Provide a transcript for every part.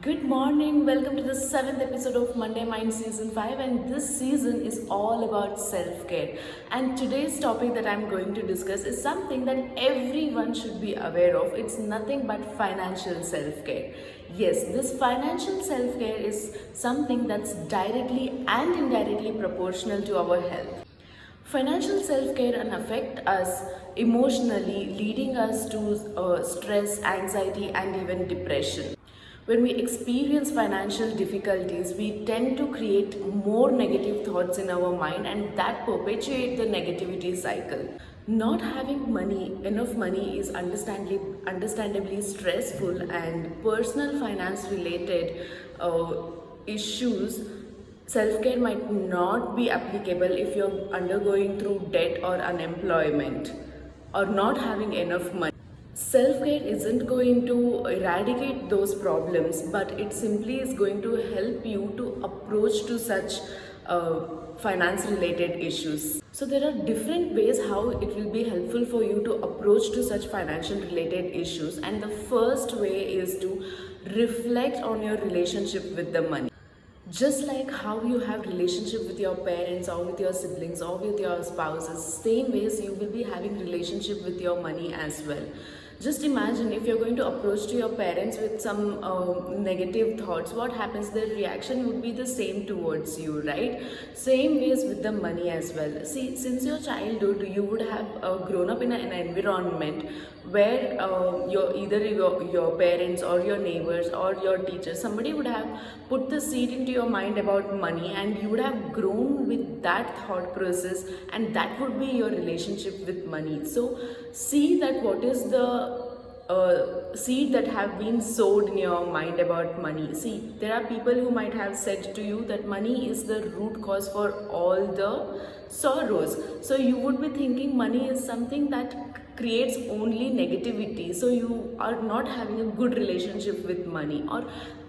Good morning, welcome to the 7th episode of Monday Mind Season 5, and this season is all about self-care. And today's topic that I'm going to discuss is something that everyone should be aware of. It's nothing but financial self-care. Yes, this financial self-care is something that's directly and indirectly proportional to our health. Financial self-care can affect us emotionally, leading us to stress, anxiety, and even depression. When we experience financial difficulties, we tend to create more negative thoughts in our mind, and that perpetuate the negativity cycle. Not having enough money is understandably stressful, and personal finance related issues self-care might not be applicable if you're undergoing through debt or unemployment or not having enough money. Self-care isn't going to eradicate those problems, but it simply is going to help you to approach to such finance related issues. So there are different ways how it will be helpful for you to approach to such financial related issues, and the first way is to reflect on your relationship with the money. Just like how you have relationship with your parents or with your siblings or with your spouses, same ways you will be having relationship with your money as well. Just imagine if you're going to approach to your parents with some negative thoughts, what happens? Their reaction would be the same towards you, right? Same ways with the money as well. See, since your childhood, you would have grown up in an environment where your parents or your neighbors or your teachers, somebody would have put the seed into your mind about money, and you would have grown with that thought process, and that would be your relationship with money. So see that what is the seed that have been sowed in your mind about money. See, there are people who might have said to you that money is the root cause for all the sorrows. So you would be thinking money is something that creates only negativity, so you are not having a good relationship with money. Or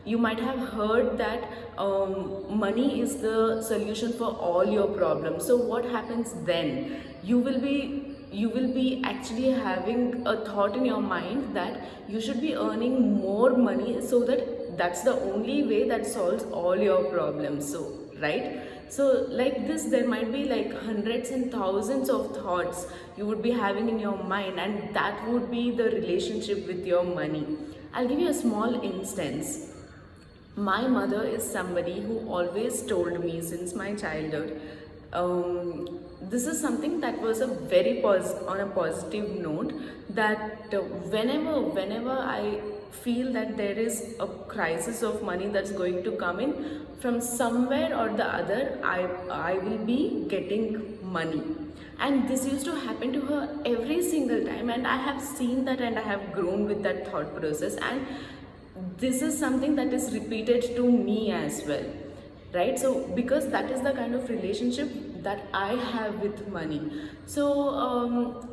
you might have heard that money is the solution for all your problems. So what happens then? You will be actually having a thought in your mind that you should be earning more money, so that's the only way that solves all your problems. So right, so like this there might be like hundreds and thousands of thoughts you would be having in your mind, and that would be the relationship with your money. I'll give you a small instance. My mother is somebody who always told me since my childhood, this is something that was a very on a positive note, that whenever I feel that there is a crisis of money that's going to come in from somewhere or the other, I will be getting money. And this used to happen to her every single time, and I have seen that and I have grown with that thought process, and this is something that is repeated to me as well, right? So because that is the kind of relationship that I have with money. So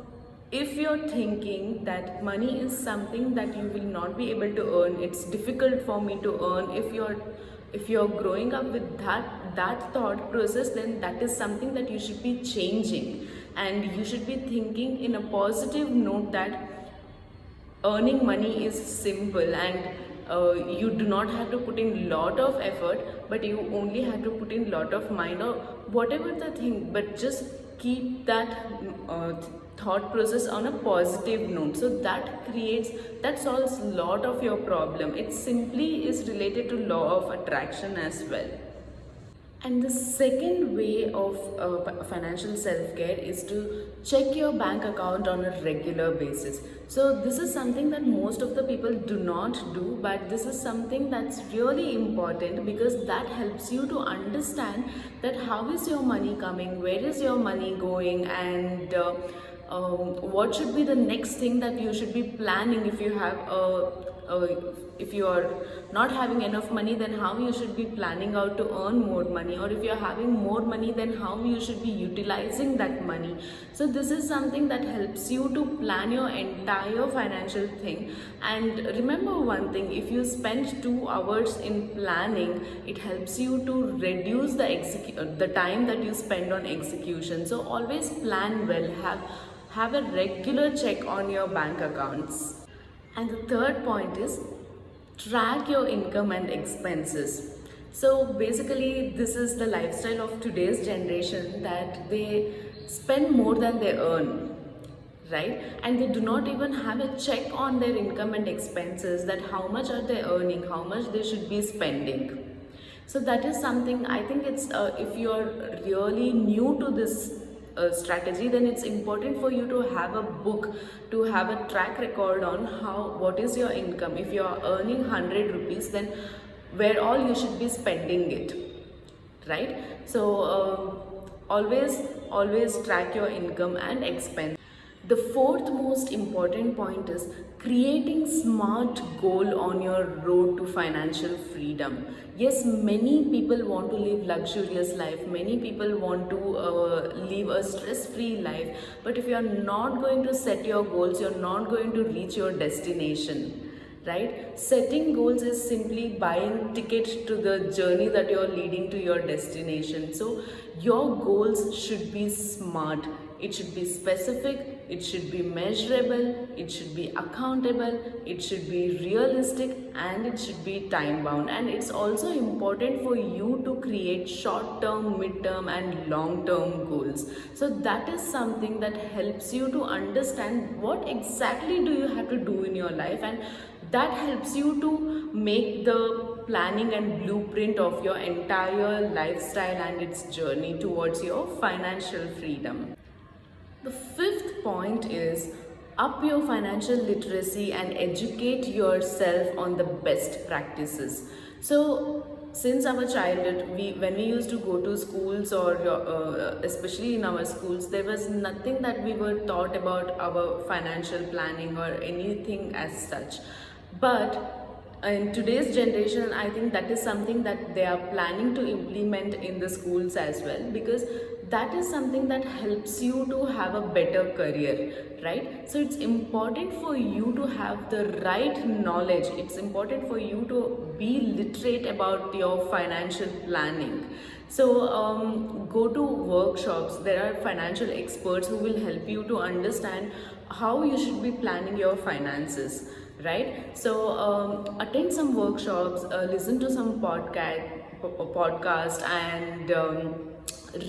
if you're thinking that money is something that you will not be able to earn, it's difficult for me to earn, if you're growing up with that thought process, then that is something that you should be changing, and you should be thinking in a positive note that earning money is simple, and you do not have to put in lot of effort, but you only have to put in lot of mind or whatever the thing, but just keep that thought process on a positive note. So that solves lot of your problem. It simply is related to law of attraction as well. And the second way of financial self-care is to check your bank account on a regular basis. So this is something that most of the people do not do, but this is something that's really important, because that helps you to understand that how is your money coming, where is your money going, and what should be the next thing that you should be planning if you have if you are not having enough money, then how you should be planning out to earn more money, or if you are having more money, then how you should be utilizing that money. So this is something that helps you to plan your entire financial thing. And remember one thing, if you spend 2 hours in planning, it helps you to reduce the time that you spend on execution. So always plan well, have a regular check on your bank accounts. And the third point is Track your income and expenses. So basically, this is the lifestyle of today's generation, that they spend more than they earn, right? And they do not even have a check on their income and expenses, that how much are they earning, how much they should be spending. So that is something, I think it's if you're really new to this strategy, then it's important for you to have a book, to have a track record on what is your income. If you're earning 100 rupees, then where all you should be spending it, right? So always track your income and expense. The fourth most important point is creating smart goal on your road to financial freedom. Yes, many people want to live luxurious life. Many people want to live a stress-free life. But if you are not going to set your goals, you're not going to reach your destination. Right? Setting goals is simply buying ticket to the journey that you're leading to your destination. So your goals should be smart. It should be specific, it should be measurable, it should be accountable, it should be realistic, and it should be time bound. And it's also important for you to create short term, mid term, and long term goals. So that is something that helps you to understand what exactly do you have to do in your life, and that helps you to make the planning and blueprint of your entire lifestyle and its journey towards your financial freedom. The fifth point is up your financial literacy and educate yourself on the best practices. So since our childhood, when we used to go to schools, or especially in our schools, there was nothing that we were taught about our financial planning or anything as such. But in today's generation, I think that is something that they are planning to implement in the schools as well, because that is something that helps you to have a better career, right? So it's important for you to have the right knowledge. It's important for you to be literate about your financial planning. So go to workshops. There are financial experts who will help you to understand how you should be planning your finances, right? So attend some workshops, listen to some podcast, and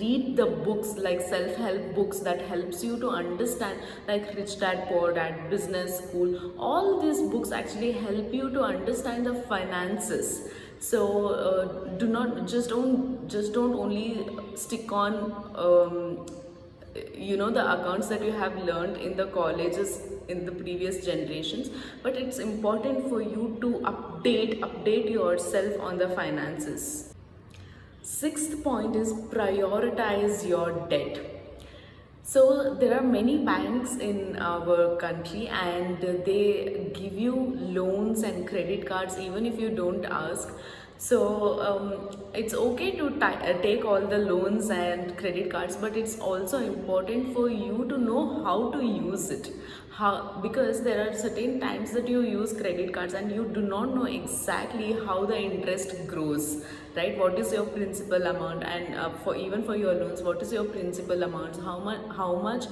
read the books, like self-help books that helps you to understand, like Rich Dad Poor Dad, Business School. All these books actually help you to understand the finances. So do not just don't only stick on the accounts that you have learned in the colleges in the previous generations, but it's important for you to update yourself on the finances. Sixth point is prioritize your debt. So there are many banks in our country, and they give you loans and credit cards even if you don't ask. So it's okay to take all the loans and credit cards, but it's also important for you to know how to use it. Because there are certain times that you use credit cards and you do not know exactly how the interest grows, right? What is your principal amount, and for your loans, what is your principal amount? How much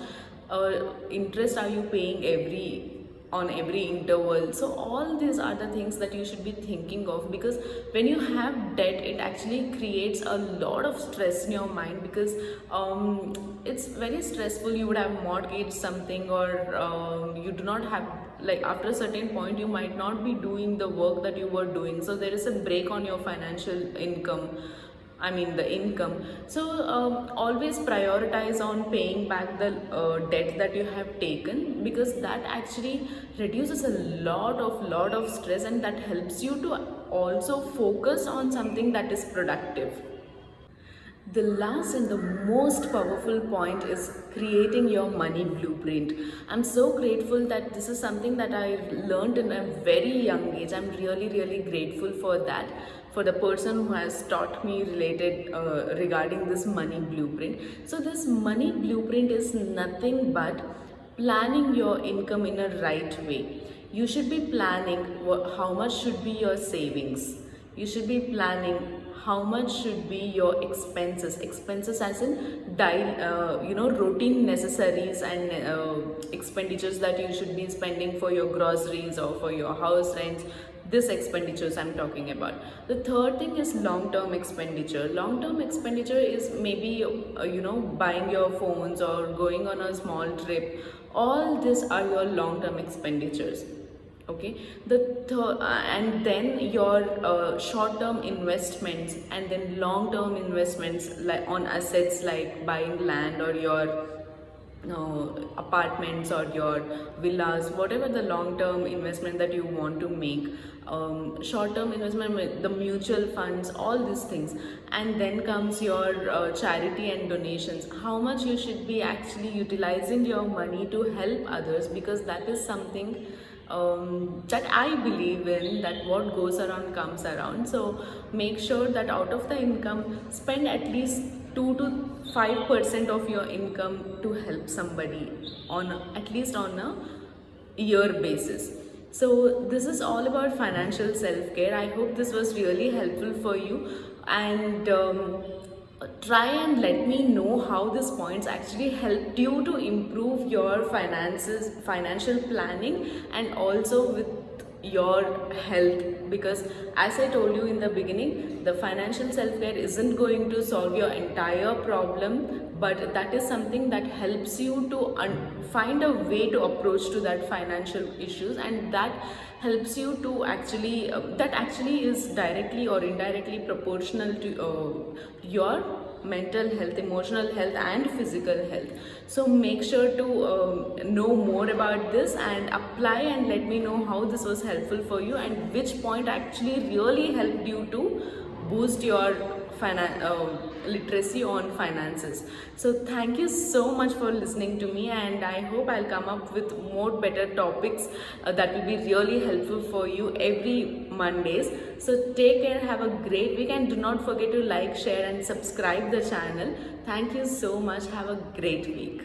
interest are you paying on every interval? So all these are the things that you should be thinking of, because when you have debt, it actually creates a lot of stress in your mind, because it's very stressful. You would have mortgaged something, or you do not have, like, after a certain point you might not be doing the work that you were doing, so there is a break on your financial the income. So always prioritize on paying back the debt that you have taken, because that actually reduces a lot of stress, and that helps you to also focus on something that is productive. The last and the most powerful point is creating your money blueprint. I'm so grateful that this is something that I learned in a very young age. I'm really grateful for that, for the person who has taught me regarding this money blueprint. So this money blueprint is nothing but planning your income in a right way. You should be planning how much should be your savings. You should be planning how much should be your expenses as in routine necessaries and expenditures that you should be spending for your groceries or for your house rents. This expenditures I'm talking about. The third thing is long-term expenditure. Long-term expenditure is maybe buying your phones or going on a small trip. All these are your long-term expenditures. Okay, and then your short-term investments, and then long-term investments like on assets like buying land or your apartments or your villas, whatever the long-term investment that you want to make. Short-term investment with the mutual funds, all these things. And then comes your charity and donations, how much you should be actually utilizing your money to help others, because that is something that I believe in, that what goes around comes around. So make sure that out of the income, spend at least 2 to 5% of your income to help somebody on at least on a year basis. So this is all about financial self-care. I hope this was really helpful for you, and try and let me know how these points actually helped you to improve your financial planning, and also with your health, because as I told you in the beginning, the financial self-care isn't going to solve your entire problem, but that is something that helps you to find a way to approach to that financial issues, and that helps you to actually that actually is directly or indirectly proportional to your mental health, emotional health and physical health. So make sure to know more about this and apply, and let me know how this was helpful for you and which point actually really helped you to boost your literacy on finances. So thank you so much for listening to me, and I hope I'll come up with more better topics that will be really helpful for you every Mondays. So take care, have a great week, and do not forget to like, share and subscribe the channel. Thank you so much. Have a great week.